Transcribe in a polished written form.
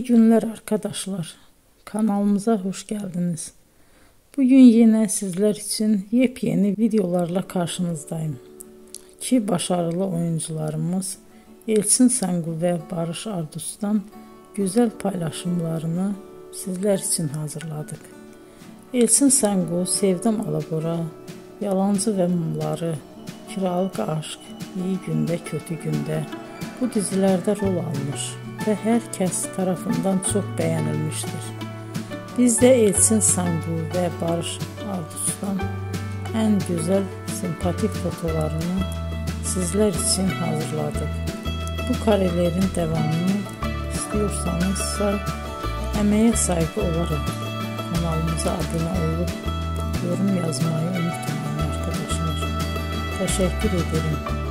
İyi günler arkadaşlar. Kanalımıza hoş geldiniz. Bugün yine sizler için yepyeni videolarla karşınızdayım. İki başarılı oyuncularımız Elçin Sangu ve Barış Ardus'tan güzel paylaşımlarını sizler için hazırladık. Elçin Sangu, Sevdim Alabora, Yalancı ve Mumları, Kiralık Aşk, İyi Günde Kötü Günde bu dizilerde rol almış ve herkes tarafından çok beğenilmiştir. Biz de Elçin Sangu ve Barış Ardus'tan en güzel sempatik fotolarını sizler için hazırladık. Bu karelerin devamını istiyorsanızsa emeğe saygı olarak kanalımıza abone olup yorum yazmayı unutmayın arkadaşlar. Teşekkür ederim.